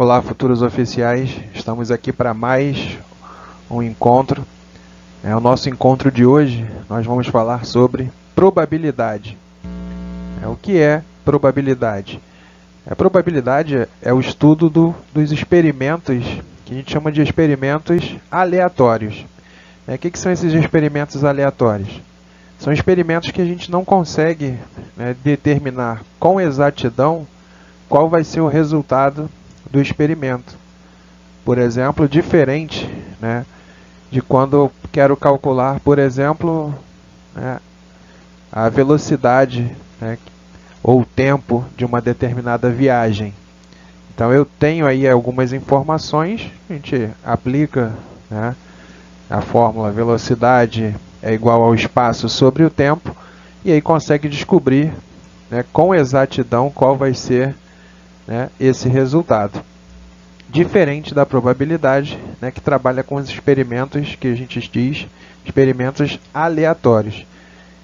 Olá, futuros oficiais, estamos aqui para mais um encontro. O nosso encontro de hoje, nós vamos falar sobre probabilidade. O que é probabilidade? A probabilidade é o estudo dos experimentos, que a gente chama de experimentos aleatórios. O que são esses experimentos aleatórios? São experimentos que a gente não consegue determinar com exatidão qual vai ser o resultado do experimento. Por exemplo, diferente de quando eu quero calcular, por exemplo, a velocidade ou o tempo de uma determinada viagem. Então eu tenho aí algumas informações, a gente aplica a fórmula velocidade é igual ao espaço sobre o tempo, e aí consegue descobrir com exatidão qual vai ser esse resultado. Diferente da probabilidade, que trabalha com os experimentos que a gente diz, experimentos aleatórios.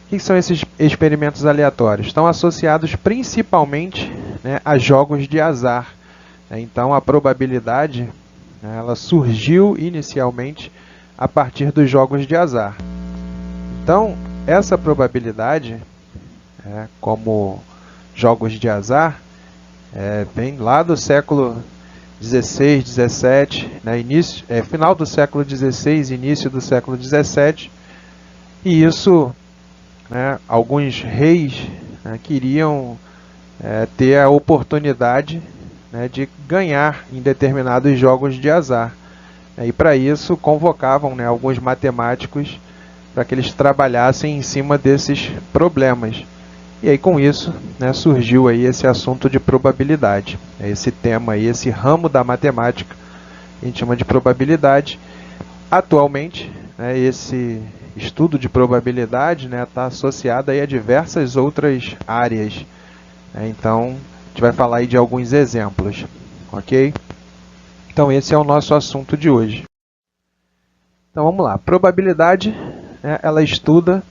O que são esses experimentos aleatórios? Estão associados principalmente a jogos de azar. Então a probabilidade ela surgiu inicialmente a partir dos jogos de azar. Então essa probabilidade, como jogos de azar, vem lá do século 16, 17, final do século 16, início do século 17, e isso, alguns reis queriam ter a oportunidade de ganhar em determinados jogos de azar. E para isso convocavam alguns matemáticos para que eles trabalhassem em cima desses problemas. E aí com isso surgiu aí esse assunto de probabilidade. Esse tema aí, esse ramo da matemática, a gente chama de probabilidade. Atualmente, esse estudo de probabilidade está associado aí a diversas outras áreas. Então, a gente vai falar aí de alguns exemplos, ok? Então, esse é o nosso assunto de hoje. Então, vamos lá. Probabilidade, ela estuda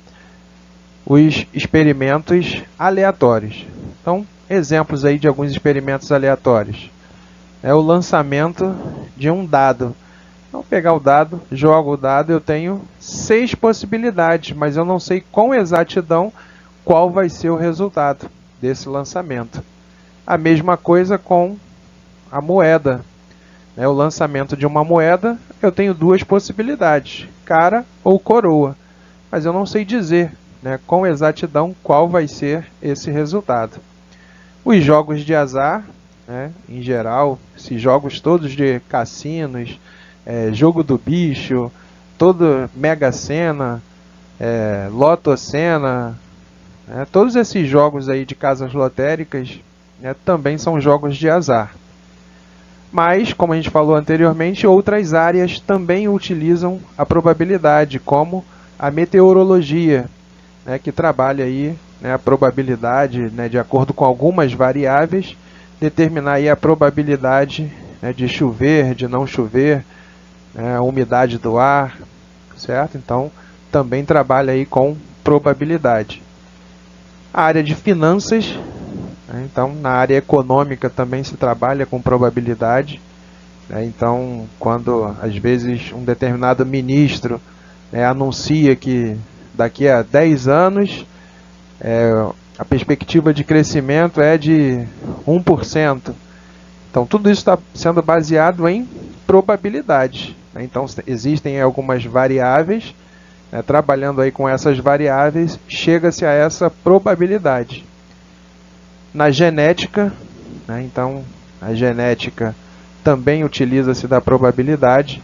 os experimentos aleatórios. Então, exemplos aí de alguns experimentos aleatórios. O lançamento de um dado. Então, pegar o dado, jogo o dado, eu tenho 6 possibilidades, mas eu não sei com exatidão qual vai ser o resultado desse lançamento. A mesma coisa com a moeda. O lançamento de uma moeda, eu tenho 2 possibilidades, cara ou coroa, mas eu não sei dizer com exatidão qual vai ser esse resultado. Os jogos de azar, em geral, esses jogos todos de cassinos, jogo do bicho, todo Mega Sena, Loto Sena, todos esses jogos aí de casas lotéricas também são jogos de azar. Mas, como a gente falou anteriormente, outras áreas também utilizam a probabilidade, como a meteorologia, que trabalha aí a probabilidade, de acordo com algumas variáveis, determinar aí a probabilidade de chover, de não chover, a umidade do ar, certo? Então, também trabalha aí com probabilidade. A área de finanças, então, na área econômica também se trabalha com probabilidade. Então, quando às vezes um determinado ministro anuncia que daqui a 10 anos a perspectiva de crescimento é de 1%. Então, tudo isso está sendo baseado em probabilidade. Então, existem algumas variáveis, trabalhando aí com essas variáveis, chega-se a essa probabilidade. Na genética, então, a genética também utiliza-se da probabilidade.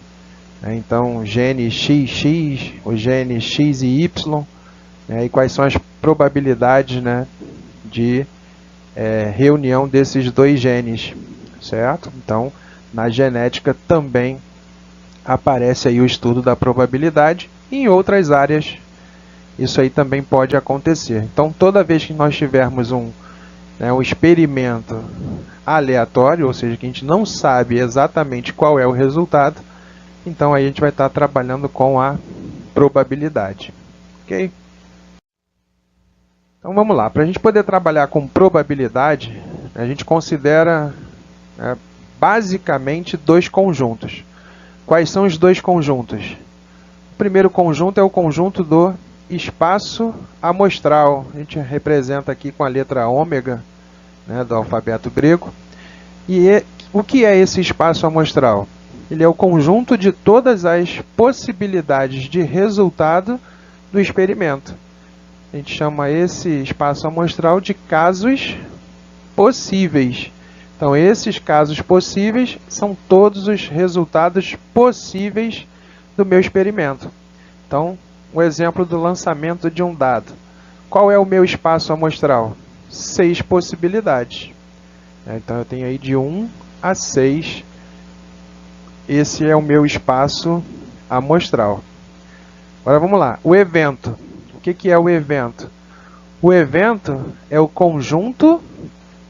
Então, gene XX, o gene X e Y, e quais são as probabilidades de reunião desses 2 genes, certo? Então, na genética também aparece aí o estudo da probabilidade, e em outras áreas isso aí também pode acontecer. Então, toda vez que nós tivermos um experimento aleatório, ou seja, que a gente não sabe exatamente qual é o resultado, então aí a gente vai estar trabalhando com a probabilidade. Ok? Então vamos lá. Para a gente poder trabalhar com probabilidade, a gente considera basicamente dois conjuntos. Quais são os dois conjuntos? O primeiro conjunto é o conjunto do espaço amostral. A gente representa aqui com a letra ômega, né, do alfabeto grego. E o que é esse espaço amostral? Ele é o conjunto de todas as possibilidades de resultado do experimento. A gente chama esse espaço amostral de casos possíveis. Então, esses casos possíveis são todos os resultados possíveis do meu experimento. Então, um exemplo do lançamento de um dado. Qual é o meu espaço amostral? 6 possibilidades. Então, eu tenho aí de 1 a 6. Esse é o meu espaço amostral. Agora vamos lá. O evento. O que é o evento? O evento é o conjunto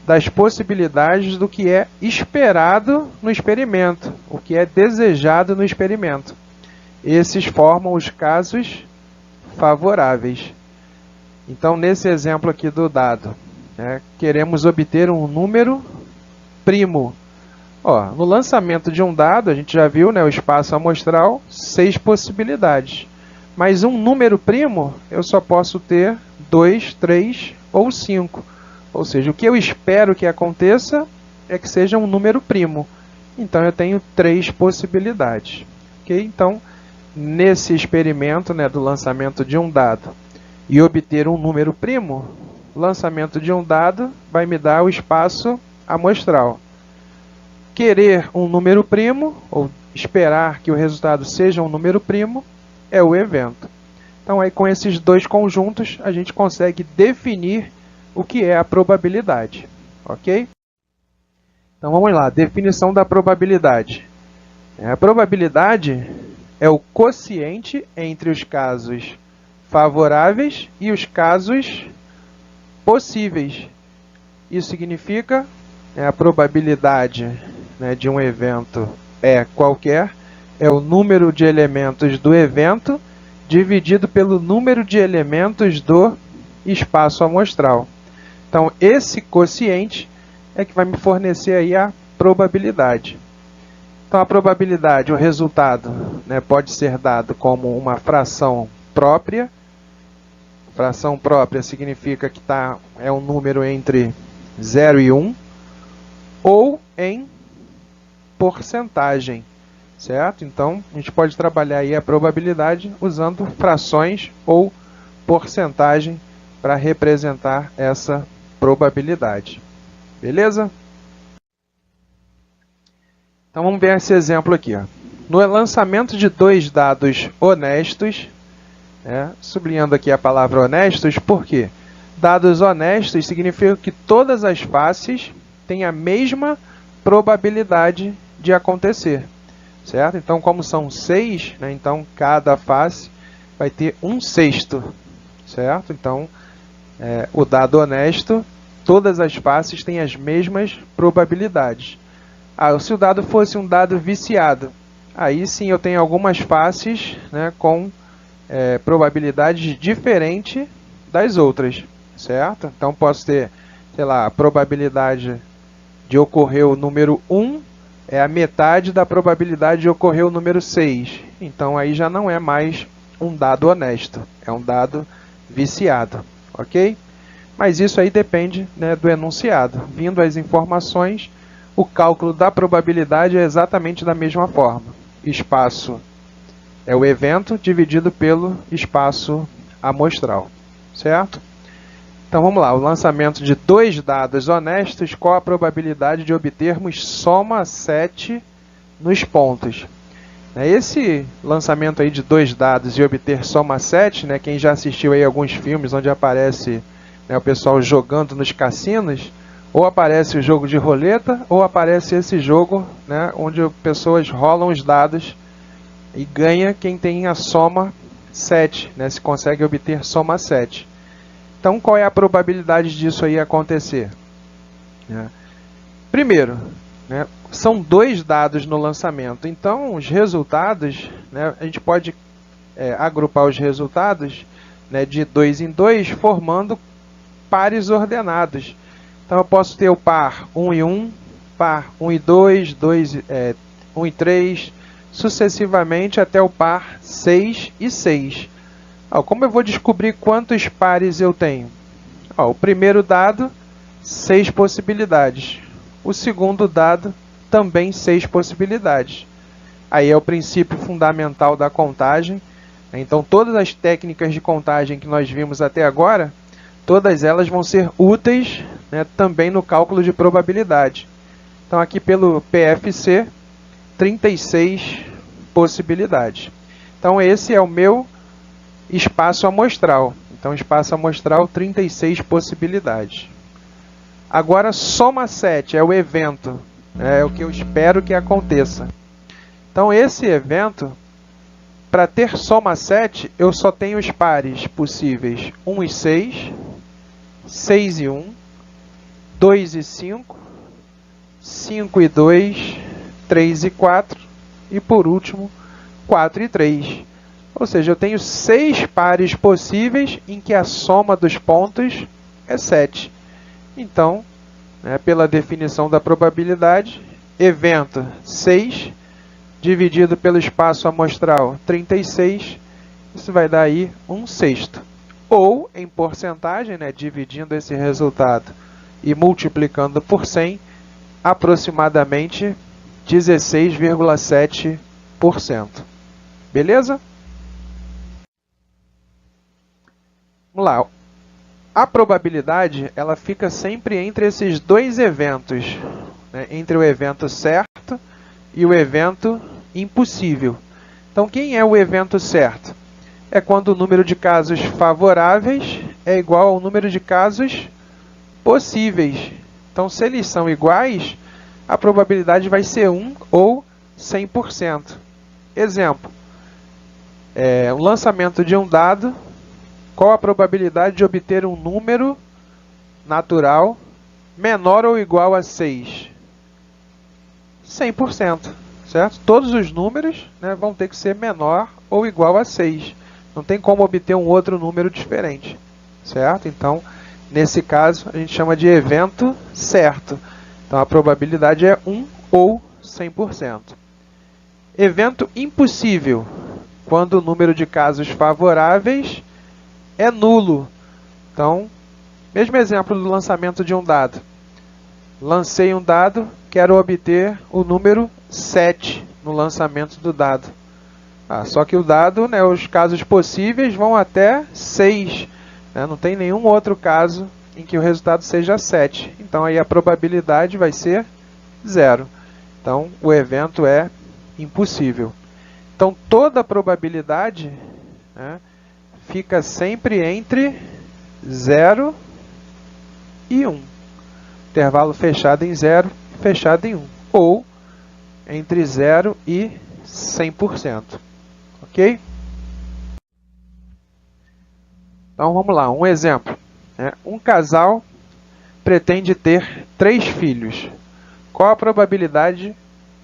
das possibilidades do que é esperado no experimento, o que é desejado no experimento. Esses formam os casos favoráveis. Então, nesse exemplo aqui do dado, queremos obter um número primo. No lançamento de um dado, a gente já viu, o espaço amostral, 6 possibilidades. Mas um número primo, eu só posso ter 2, 3 ou 5. Ou seja, o que eu espero que aconteça é que seja um número primo. Então, eu tenho 3 possibilidades. Okay? Então, nesse experimento do lançamento de um dado e obter um número primo, o lançamento de um dado vai me dar o espaço amostral. Querer um número primo, ou esperar que o resultado seja um número primo, é o evento. Então, aí, com esses dois conjuntos, a gente consegue definir o que é a probabilidade. Ok? Então, vamos lá. Definição da probabilidade. A probabilidade é o quociente entre os casos favoráveis e os casos possíveis. Isso significa a probabilidade de um evento qualquer, é o número de elementos do evento dividido pelo número de elementos do espaço amostral. Então, esse quociente é que vai me fornecer aí a probabilidade. Então, a probabilidade, o resultado, pode ser dado como uma fração própria. Fração própria significa que é um número entre 0 e 1, ou em porcentagem, certo? Então, a gente pode trabalhar aí a probabilidade usando frações ou porcentagem para representar essa probabilidade. Beleza? Então, vamos ver esse exemplo aqui. No lançamento de 2 dados honestos, sublinhando aqui a palavra honestos, por quê? Dados honestos significa que todas as faces têm a mesma probabilidade de acontecer, certo? Então, como são 6, então cada face vai ter 1/6, certo? Então, o dado honesto, todas as faces têm as mesmas probabilidades. Se o dado fosse um dado viciado, aí sim eu tenho algumas faces com probabilidades diferentes das outras, certo? Então, posso ter, sei lá, a probabilidade de ocorrer o número 1 é a metade da probabilidade de ocorrer o número 6. Então, aí já não é mais um dado honesto, é um dado viciado, ok? Mas isso aí depende do enunciado. Vindo as informações, o cálculo da probabilidade é exatamente da mesma forma. Espaço é o evento dividido pelo espaço amostral, certo? Então, vamos lá. O lançamento de 2 dados honestos, qual a probabilidade de obtermos soma 7 nos pontos? Esse lançamento aí de 2 dados e obter soma 7, quem já assistiu aí alguns filmes onde aparece o pessoal jogando nos cassinos, ou aparece o jogo de roleta, ou aparece esse jogo onde pessoas rolam os dados e ganha quem tem a soma 7, se consegue obter soma 7. Então, qual é a probabilidade disso aí acontecer? Primeiro, são 2 dados no lançamento. Então, os resultados, a gente pode agrupar os resultados de 2 em 2, formando pares ordenados. Então, eu posso ter o par 1 e 1, par 1 e 2, 1 e 3, sucessivamente até o par 6 e 6. Como eu vou descobrir quantos pares eu tenho? O primeiro dado, 6 possibilidades. O segundo dado, também 6 possibilidades. Aí é o princípio fundamental da contagem. Então, todas as técnicas de contagem que nós vimos até agora, todas elas vão ser úteis, né, também no cálculo de probabilidade. Então, aqui pelo PFC, 36 possibilidades. Então, esse é o meu espaço amostral. Então, espaço amostral, 36 possibilidades. Agora, soma 7 é o evento. É o que eu espero que aconteça. Então, esse evento, para ter soma 7, eu só tenho os pares possíveis 1 e 6, 6 e 1, 2 e 5, 5 e 2, 3 e 4 e, por último, 4 e 3. Ou seja, eu tenho 6 pares possíveis em que a soma dos pontos é 7. Então, pela definição da probabilidade, evento 6 dividido pelo espaço amostral 36, isso vai dar aí 1/6. Ou, em porcentagem, dividindo esse resultado e multiplicando por 100, aproximadamente 16,7%. Beleza? Vamos lá. A probabilidade ela fica sempre entre esses dois eventos, entre o evento certo e o evento impossível. Então, quem é o evento certo? É quando o número de casos favoráveis é igual ao número de casos possíveis. Então, se eles são iguais, a probabilidade vai ser 1 ou 100%. Exemplo, o lançamento de um dado, qual a probabilidade de obter um número natural menor ou igual a 6? 100%, certo? Todos os números vão ter que ser menor ou igual a 6. Não tem como obter um outro número diferente, certo? Então, nesse caso, a gente chama de evento certo. Então, a probabilidade é 1 ou 100%. Evento impossível, quando o número de casos favoráveis é nulo. Então, mesmo exemplo do lançamento de um dado. Lancei um dado, quero obter o número 7 no lançamento do dado. Só que o dado, os casos possíveis vão até 6. Não tem nenhum outro caso em que o resultado seja 7. Então, aí a probabilidade vai ser 0. Então, o evento é impossível. Então, toda a probabilidade fica sempre entre 0 e 1. Intervalo fechado em 0, fechado em 1. Ou entre 0 e 100%. Ok? Então, vamos lá. Um exemplo. Um casal pretende ter 3 filhos. Qual a probabilidade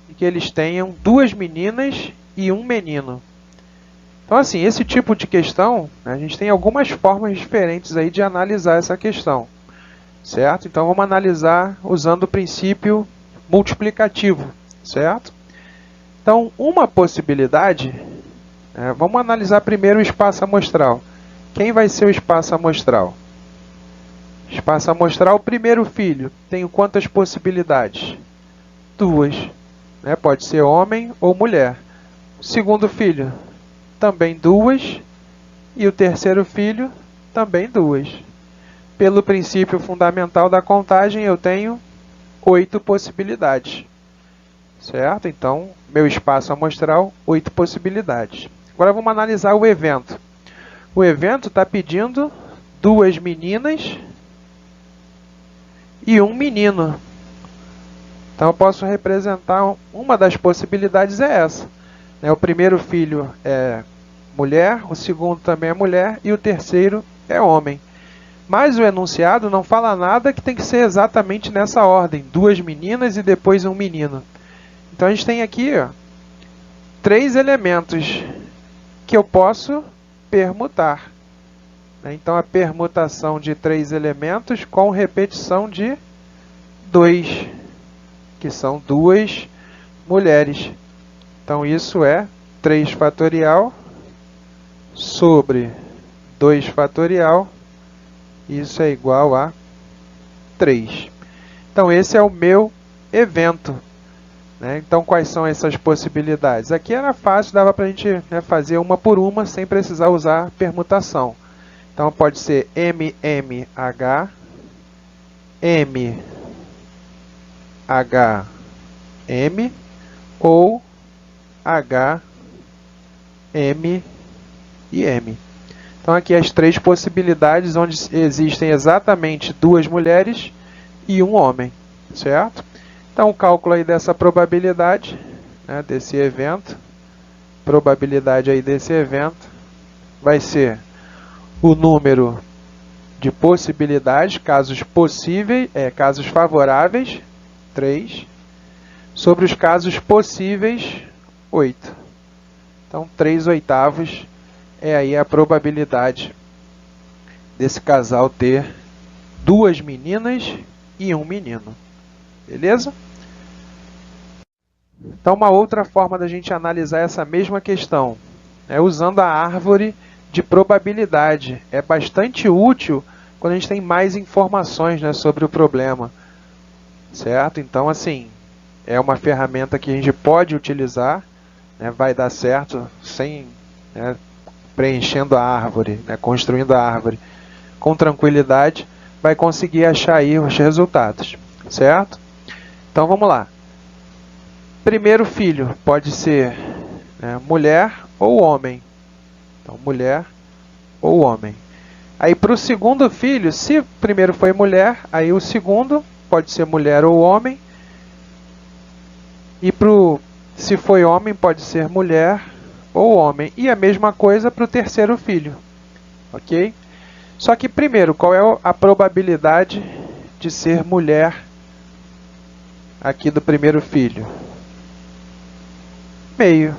de que eles tenham 2 meninas e 1 menino? Então, assim, esse tipo de questão, a gente tem algumas formas diferentes aí de analisar essa questão, certo? Então, vamos analisar usando o princípio multiplicativo, certo? Então, uma possibilidade, vamos analisar primeiro o espaço amostral. Quem vai ser o espaço amostral? Espaço amostral, primeiro filho, tenho quantas possibilidades? 2. Pode ser homem ou mulher. Segundo filho, também 2, e o terceiro filho, também 2. Pelo princípio fundamental da contagem, eu tenho 8 possibilidades, certo? Então, meu espaço amostral, 8 possibilidades. Agora, vamos analisar o evento. O evento está pedindo 2 meninas e 1 menino. Então, eu posso representar, uma das possibilidades é essa. O primeiro filho é mulher, o segundo também é mulher e o terceiro é homem. Mas o enunciado não fala nada que tem que ser exatamente nessa ordem. 2 meninas e depois 1 menino. Então, a gente tem aqui 3 elementos que eu posso permutar. Então, a permutação de 3 elementos com repetição de 2. que são 2 mulheres. Então, isso é 3 fatorial sobre 2 fatorial. Isso é igual a 3. Então, esse é o meu evento. Né? Então, quais são essas possibilidades? Aqui era fácil, dava para a gente, né, fazer uma por uma, sem precisar usar permutação. Então, pode ser MMH, MHM ou HM e M. Então, aqui as 3 possibilidades, onde existem exatamente 2 mulheres e 1 homem, certo? Então, o cálculo aí dessa probabilidade, né, desse evento, probabilidade aí desse evento, vai ser o número de possibilidades, casos possíveis, casos favoráveis, 3, sobre os casos possíveis, 8. Então, 3/8 é aí a probabilidade desse casal ter 2 meninas e 1 menino. Beleza? Então, uma outra forma da gente analisar essa mesma questão é usando a árvore de probabilidade. É bastante útil quando a gente tem mais informações, né, sobre o problema. Certo? Então, assim, é uma ferramenta que a gente pode utilizar, né, vai dar certo sem, né, preenchendo a árvore, né, construindo a árvore com tranquilidade, vai conseguir achar aí os resultados. Certo? Então, vamos lá. Primeiro filho pode ser, né, mulher ou homem. Então, mulher ou homem. Aí, para o segundo filho, se o primeiro foi mulher, aí o segundo pode ser mulher ou homem. E se foi homem, pode ser mulher ou homem. E a mesma coisa para o terceiro filho. Ok? Só que, primeiro, qual é a probabilidade de ser mulher aqui do primeiro filho? Meio,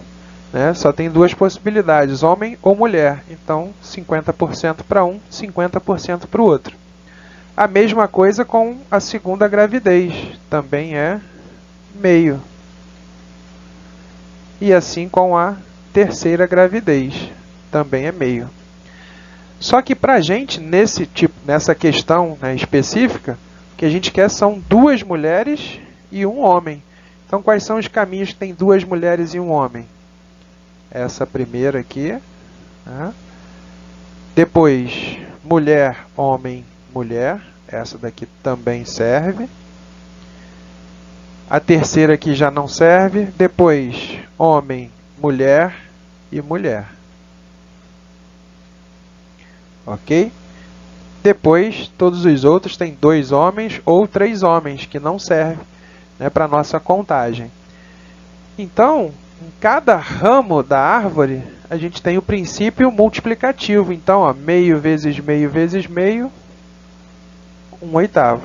né? Só tem 2 possibilidades, homem ou mulher. Então, 50% para um, 50% para o outro. A mesma coisa com a segunda gravidez, também é meio. E assim com a terceira gravidez, também é meio. Só que para a gente, nessa questão, né, específica, o que a gente quer são 2 mulheres e 1 homem. Então, quais são os caminhos que tem 2 mulheres e 1 homem? Essa primeira aqui. Né? Depois, mulher, homem, mulher. Essa daqui também serve. A terceira aqui já não serve. Depois, homem, mulher e mulher. Ok? Depois, todos os outros têm 2 homens ou 3 homens, que não servem, né, para a nossa contagem. Então, em cada ramo da árvore, a gente tem o princípio multiplicativo. Então, ó, meio vezes meio vezes meio, 1/8.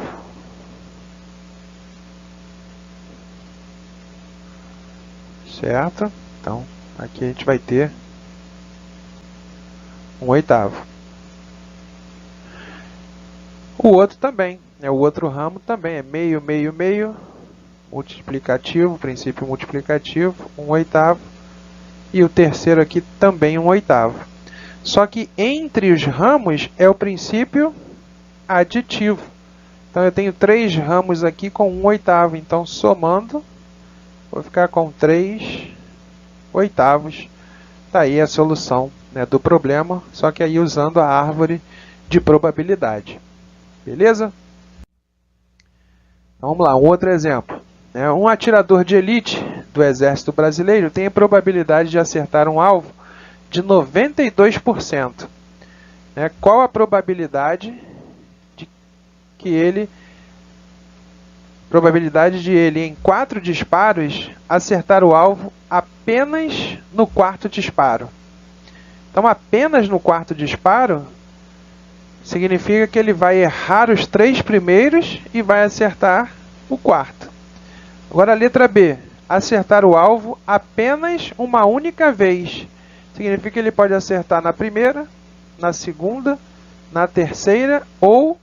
Certo? Então, aqui a gente vai ter 1/8. O outro também, o outro ramo também é meio, meio, meio, multiplicativo, princípio multiplicativo, 1/8. E o terceiro aqui também 1/8. Só que entre os ramos é o princípio aditivo. Então, eu tenho 3 ramos aqui com 1/8. Então, somando, vou ficar com 3/8. Está aí a solução, né, do problema, só que aí usando a árvore de probabilidade. Beleza? Então, vamos lá, um outro exemplo. Um atirador de elite do Exército Brasileiro tem a probabilidade de acertar um alvo de 92%. Qual a probabilidade de ele, em 4 disparos, acertar o alvo apenas no 4º disparo? Então, apenas no 4º disparo significa que ele vai errar os 3 primeiros e vai acertar o 4º. Agora, a letra B, acertar o alvo apenas uma única vez. Significa que ele pode acertar na primeira, na segunda, na terceira ou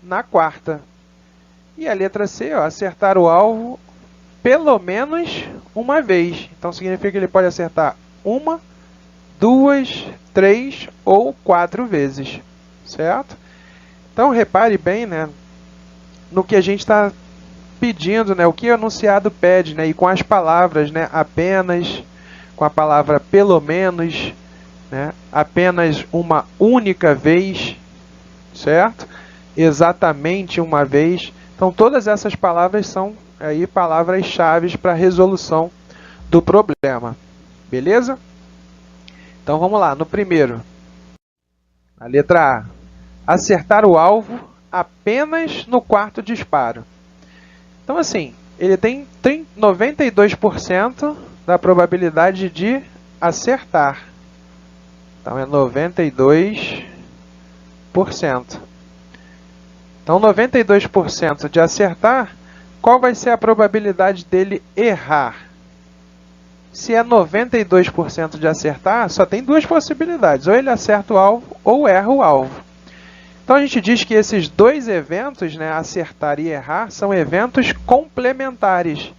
na 4ª. E a letra C, ó, acertar o alvo pelo menos uma vez. Então significa que ele pode acertar uma, duas, três ou quatro vezes, certo? Então repare bem, né, no que a gente está pedindo, né, o que o enunciado pede, né, e com as palavras, né, apenas, com a palavra pelo menos, né, apenas uma única vez, certo? Exatamente uma vez. Então todas essas palavras são aí palavras-chave para a resolução do problema. Beleza? Então vamos lá, no primeiro. A letra A. Acertar o alvo apenas no quarto disparo. Então assim, ele tem 92% da probabilidade de acertar. Então é 92%. Então 92% de acertar, qual vai ser a probabilidade dele errar? Se é 92% de acertar, só tem duas possibilidades. Ou ele acerta o alvo ou erra o alvo. Então a gente diz que esses dois eventos, né, acertar e errar, são eventos complementares. O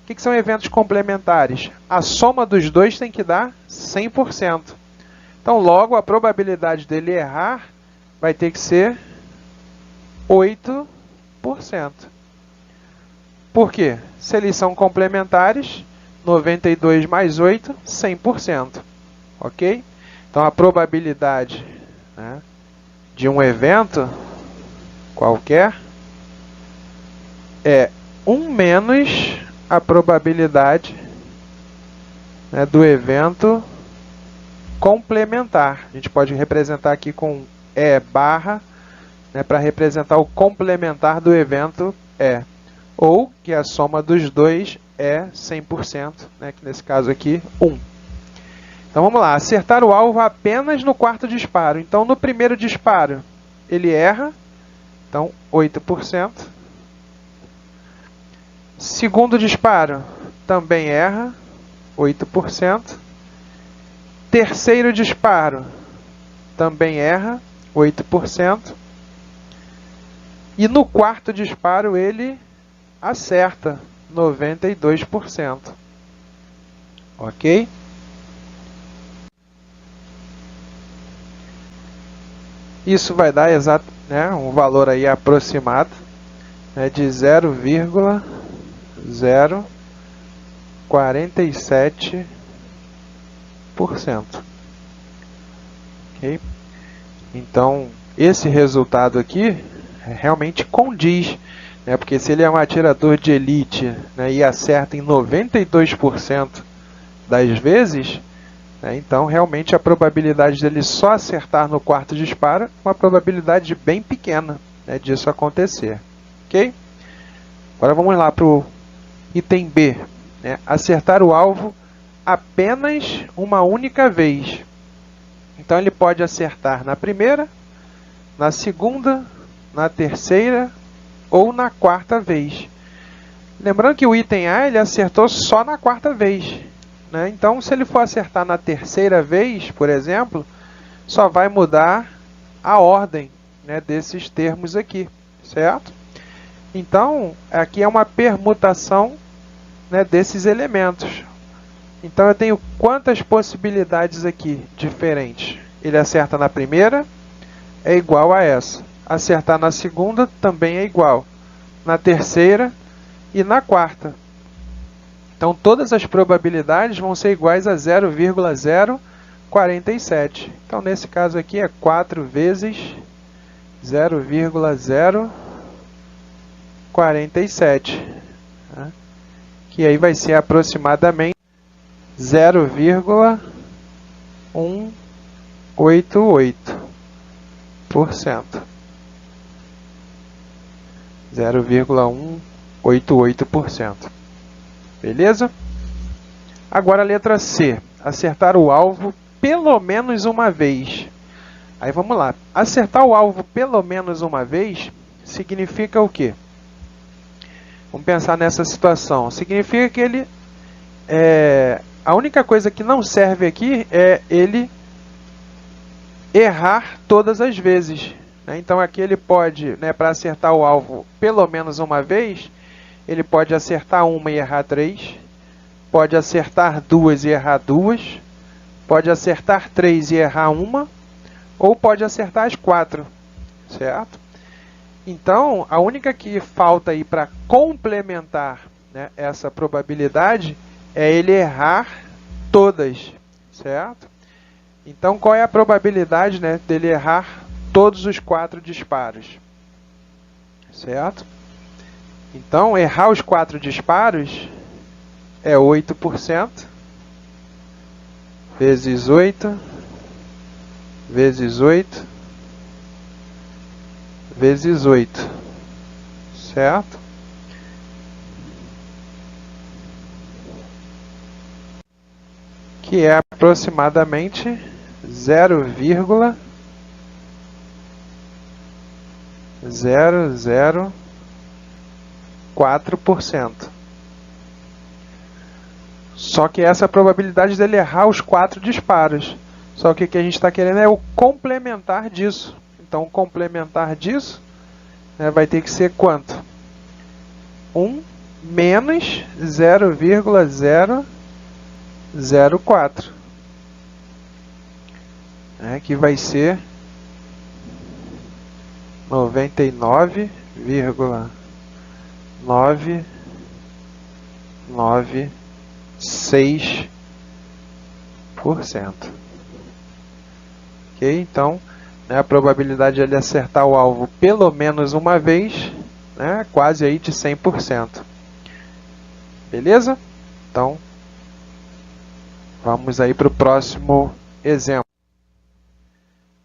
que são eventos complementares? A soma dos dois tem que dar 100%. Então logo a probabilidade dele errar vai ter que ser 8%. Por quê? Se eles são complementares, 92 mais 8, 100%. Ok? Então a probabilidade, né, de um evento qualquer é 1 menos a probabilidade, né, do evento complementar. A gente pode representar aqui com E barra, né, para representar o complementar do evento E. Ou que a soma dos dois é 100%, né, que nesse caso aqui, 1. Então vamos lá, acertar o alvo apenas no quarto disparo. Então no primeiro disparo ele erra, então 8%. Segundo disparo também erra, 8%. Terceiro disparo também erra, 8%. E no quarto disparo ele acerta, 92%. Ok? Isso vai dar exato, né, um valor aí aproximado, né, de 0,047%. Ok? Então, esse resultado aqui realmente condiz, né, porque se ele é um atirador de elite, né, e acerta em 92% das vezes, né, então realmente a probabilidade dele só acertar no quarto disparo é uma probabilidade bem pequena, né, disso acontecer. Ok? Agora vamos lá para o item B, né, acertar o alvo apenas uma única vez. Então ele pode acertar na primeira, na segunda, na terceira ou na quarta vez. Lembrando que o item A ele acertou só na quarta vez, né? Então se ele for acertar na terceira vez, por exemplo, só vai mudar a ordem, né, desses termos aqui, certo? Então aqui é uma permutação, né, desses elementos. Então eu tenho quantas possibilidades aqui diferentes? Ele acerta na primeira, é igual a essa. Acertar na segunda também é igual. Na terceira e na quarta. Então todas as probabilidades vão ser iguais a 0,047. Então nesse caso aqui é 4 vezes 0,047. Tá? Que aí vai ser aproximadamente 0,188%. 0,188%. Beleza? Agora a letra C. Acertar o alvo pelo menos uma vez. Aí vamos lá. Acertar o alvo pelo menos uma vez significa o quê? Vamos pensar nessa situação. Significa que ele... a única coisa que não serve aqui é ele errar todas as vezes. Então aqui ele pode, né, para acertar o alvo pelo menos uma vez, ele pode acertar uma e errar 3, pode acertar 2 e errar 2, pode acertar 3 e errar uma, ou pode acertar as 4, certo? Então, a única que falta aí para complementar, né, essa probabilidade é ele errar todas, certo? Então, qual é a probabilidade, né, dele errar todos os 4 disparos, certo? Então, errar os 4 disparos é 8% vezes 8 vezes 8 vezes 8, certo? Que é aproximadamente 0,004%. Só que essa é a probabilidade dele errar os 4 disparos. Só que o que a gente está querendo é o complementar disso. Então, o complementar disso, né, vai ter que ser quanto? 1 menos 0,004. Que vai ser 99,996%. Ok? Então, né, a probabilidade de ele acertar o alvo pelo menos uma vez, né, quase aí de 100%. Beleza? Então, vamos aí para o próximo exemplo.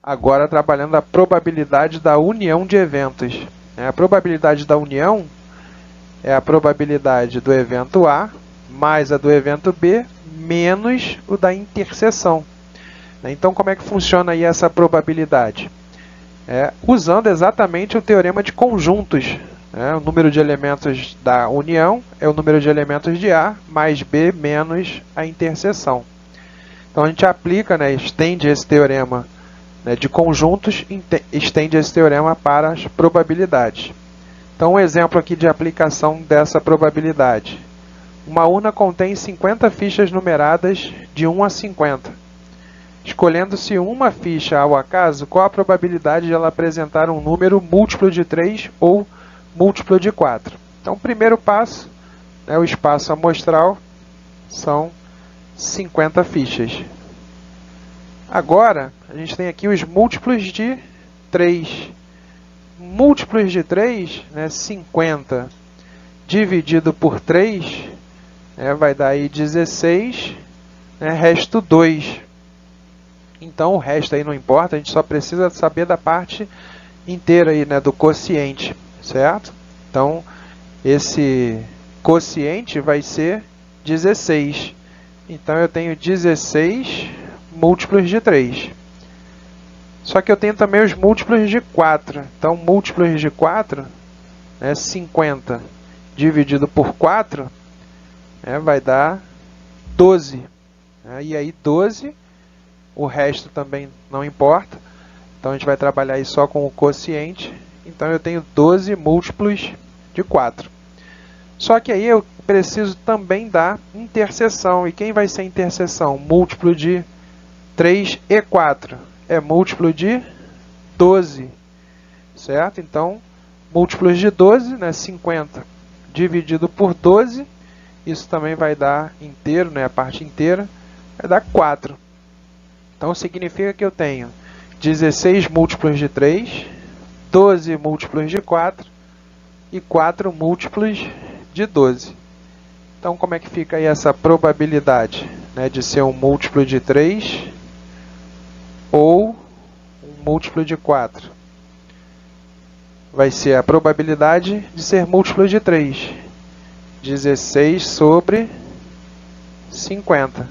Agora trabalhando a probabilidade da união de eventos. A probabilidade da união é a probabilidade do evento A mais a do evento B menos o da interseção. Então, como é que funciona aí essa probabilidade? Usando exatamente o teorema de conjuntos. O número de elementos da união é o número de elementos de A mais B menos a interseção. Então, a gente aplica, né, estende esse teorema, né, de conjuntos, estende esse teorema para as probabilidades. Então, um exemplo aqui de aplicação dessa probabilidade. Uma urna contém 50 fichas numeradas de 1 a 50. Escolhendo-se uma ficha ao acaso, qual a probabilidade de ela apresentar um número múltiplo de 3 ou múltiplo de 4? Então, o primeiro passo, né, o espaço amostral, são 50 fichas. Agora, a gente tem aqui os múltiplos de 3. Múltiplos de 3, né, 50 dividido por 3, vai dar aí 16, né, resto 2. Então, o resto aí não importa, a gente só precisa saber da parte inteira aí, né, do quociente, certo? Então, esse quociente vai ser 16. Então, eu tenho 16 múltiplos de 3. Só que eu tenho também os múltiplos de 4. Então, múltiplos de 4, né, 50 dividido por 4, vai dar 12. E aí, 12, o resto também não importa. Então, a gente vai trabalhar aí só com o quociente. Então, eu tenho 12 múltiplos de 4. Só que aí eu preciso também da interseção. E quem vai ser a interseção? Múltiplo de 3 e 4 é múltiplo de 12, certo? Então, múltiplos de 12, né, 50 dividido por 12, isso também vai dar inteiro, né, a parte inteira, vai dar 4. Então, significa que eu tenho 16 múltiplos de 3, 12 múltiplos de 4 e 4 múltiplos de 12. Então, como é que fica aí essa probabilidade, né, de ser um múltiplo de 3 ou um múltiplo de 4? Vai ser a probabilidade de ser múltiplo de 3. 16 sobre 50.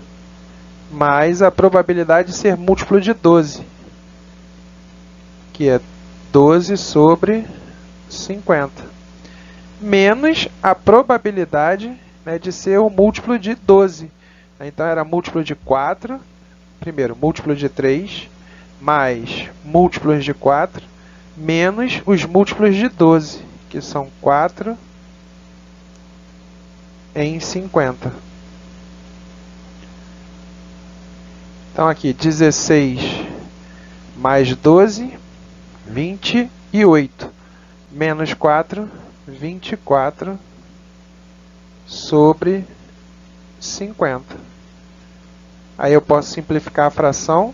Mais a probabilidade de ser múltiplo de 12, que é 12 sobre 50. Menos a probabilidade, né, de ser o múltiplo de 12. Então, era múltiplo de 4, primeiro, múltiplo de 3, mais múltiplos de 4, menos os múltiplos de 12, que são 4 em 50. Então aqui 16 mais 12, 28. Menos 4, 24 sobre 50. Aí eu posso simplificar a fração,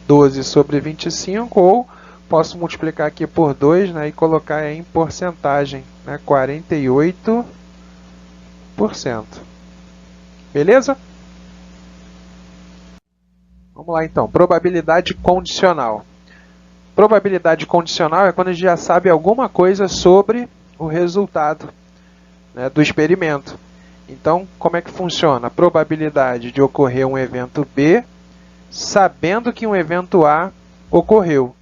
12 sobre 25, ou posso multiplicar aqui por 2, né, e colocar em porcentagem, 48%. Beleza? Vamos lá então, probabilidade condicional. Probabilidade condicional é quando a gente já sabe alguma coisa sobre o resultado, né, do experimento. Então, como é que funciona? A probabilidade de ocorrer um evento B, sabendo que um evento A ocorreu.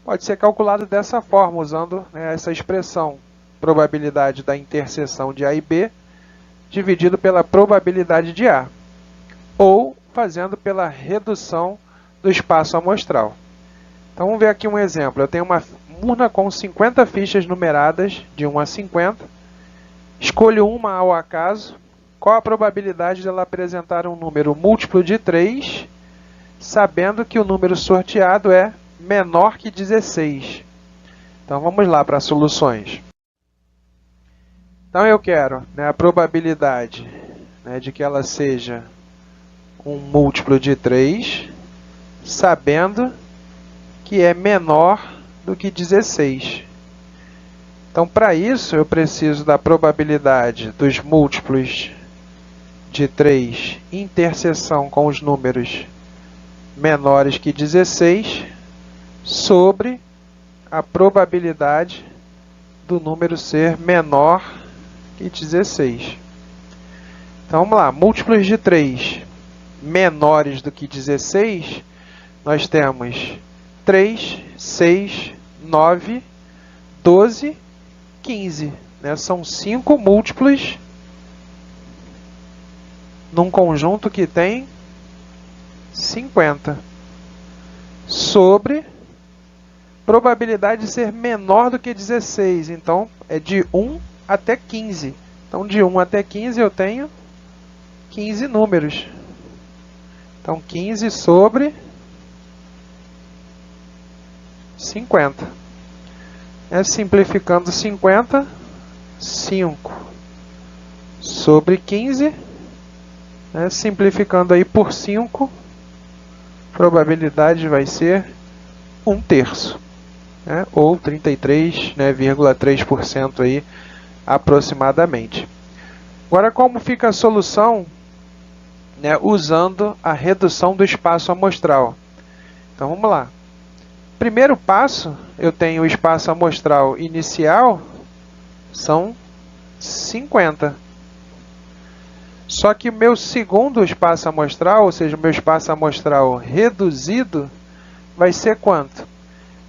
Pode ser calculado dessa forma, usando, né, essa expressão, probabilidade da interseção de A e B, dividido pela probabilidade de A, ou fazendo pela redução do espaço amostral. Então, vamos ver aqui um exemplo. Eu tenho uma urna com 50 fichas numeradas, de 1 a 50. Escolho uma ao acaso. Qual a probabilidade dela apresentar um número múltiplo de 3, sabendo que o número sorteado é menor que 16? Então, vamos lá para as soluções. Então, eu quero, né, a probabilidade, né, de que ela seja um múltiplo de 3, sabendo que é menor do que 16. Então, para isso, eu preciso da probabilidade dos múltiplos de 3 interseção com os números menores que 16 sobre a probabilidade do número ser menor que 16. Então, vamos lá. Múltiplos de 3 menores do que 16, nós temos 3, 6, 9, 12, 15. Né? São 5 múltiplos num conjunto que tem 50. Sobre probabilidade de ser menor do que 16. Então, é de 1 até 15. Então, de 1 até 15 eu tenho 15 números. Então, 15 sobre 50. Simplificando 50, 5 sobre 15. Simplificando aí por 5, a probabilidade vai ser 1/3. Ou 33,3% aí, aproximadamente. Agora, como fica a solução, né, usando a redução do espaço amostral? Então, vamos lá. Primeiro passo, eu tenho o espaço amostral inicial, são 50. Só que o meu segundo espaço amostral, ou seja, o meu espaço amostral reduzido, vai ser quanto?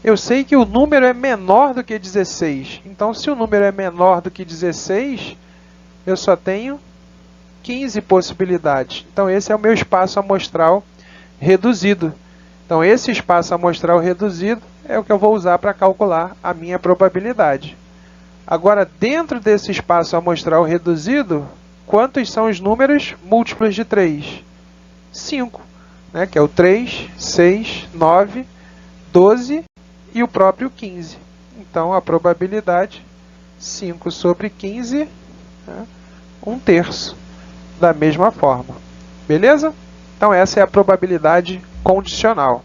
Eu sei que o número é menor do que 16. Então, se o número é menor do que 16, eu só tenho 15 possibilidades. Então, esse é o meu espaço amostral reduzido. Então, esse espaço amostral reduzido é o que eu vou usar para calcular a minha probabilidade. Agora, dentro desse espaço amostral reduzido, quantos são os números múltiplos de 3? 5, né? Que é o 3, 6, 9, 12 e o próprio 15. Então, a probabilidade, 5 sobre 15, 1/3. Da mesma forma. Beleza? Então, essa é a probabilidade condicional.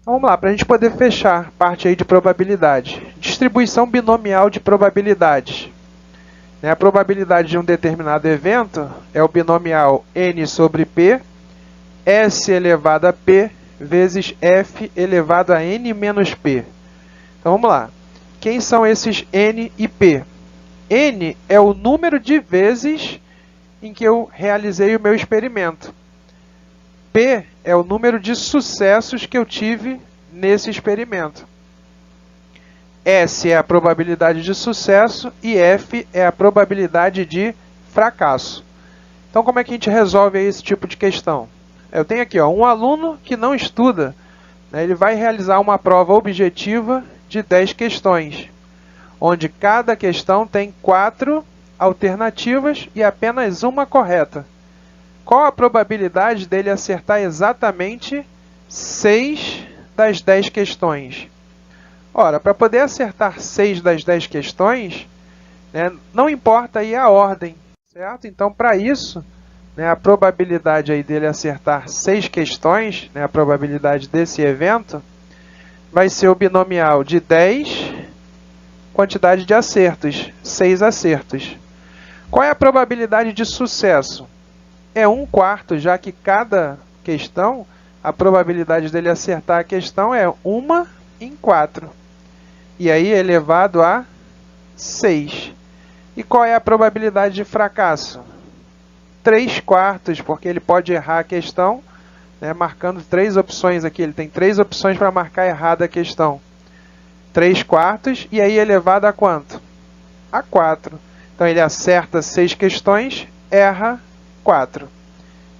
Então, vamos lá, para a gente poder fechar a parte aí de probabilidade. Distribuição binomial de probabilidades. A probabilidade de um determinado evento é o binomial n sobre p, s elevado a p, vezes f elevado a n menos p. Então, vamos lá. Quem são esses n e p? N é o número de vezes em que eu realizei o meu experimento. P é o número de sucessos que eu tive nesse experimento. S é a probabilidade de sucesso e F é a probabilidade de fracasso. Então, como é que a gente resolve esse tipo de questão? Eu tenho aqui um aluno que não estuda, né, ele vai realizar uma prova objetiva de 10 questões, onde cada questão tem 4 alternativas e apenas uma correta. Qual a probabilidade dele acertar exatamente 6 das 10 questões? Ora, para poder acertar 6 das 10 questões, né, não importa aí a ordem, certo? Então, para isso, né, a probabilidade aí dele acertar 6 questões, né, a probabilidade desse evento, vai ser o binomial de 10, quantidade de acertos, 6 acertos. Qual é a probabilidade de sucesso? É 1/4, já que cada questão, a probabilidade dele acertar a questão é 1 em 4. E aí elevado a 6. E qual é a probabilidade de fracasso? 3/4, porque ele pode errar a questão, né, marcando 3 opções aqui. Ele tem 3 opções para marcar errada a questão. 3/4, e aí elevado a quanto? A 4. Então ele acerta 6 questões, erra 4.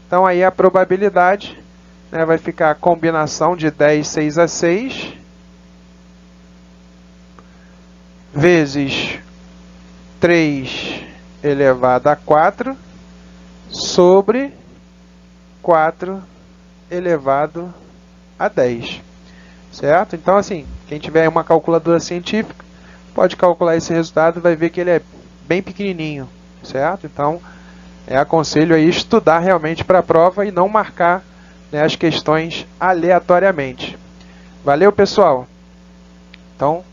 Então aí a probabilidade, né, vai ficar a combinação de 10, 6 a 6, vezes 3 elevado a 4, sobre 4 elevado a 10. Certo? Então, assim, quem tiver uma calculadora científica, pode calcular esse resultado e vai ver que ele é bem pequenininho. Certo? Então, aconselho aí estudar realmente para a prova e não marcar, né, as questões aleatoriamente. Valeu, pessoal? Então,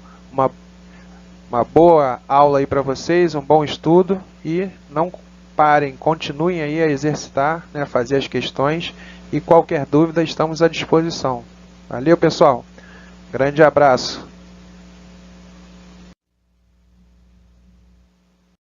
uma boa aula aí para vocês, um bom estudo e não parem, continuem aí a exercitar, né, a fazer as questões e qualquer dúvida estamos à disposição. Valeu, pessoal? Grande abraço!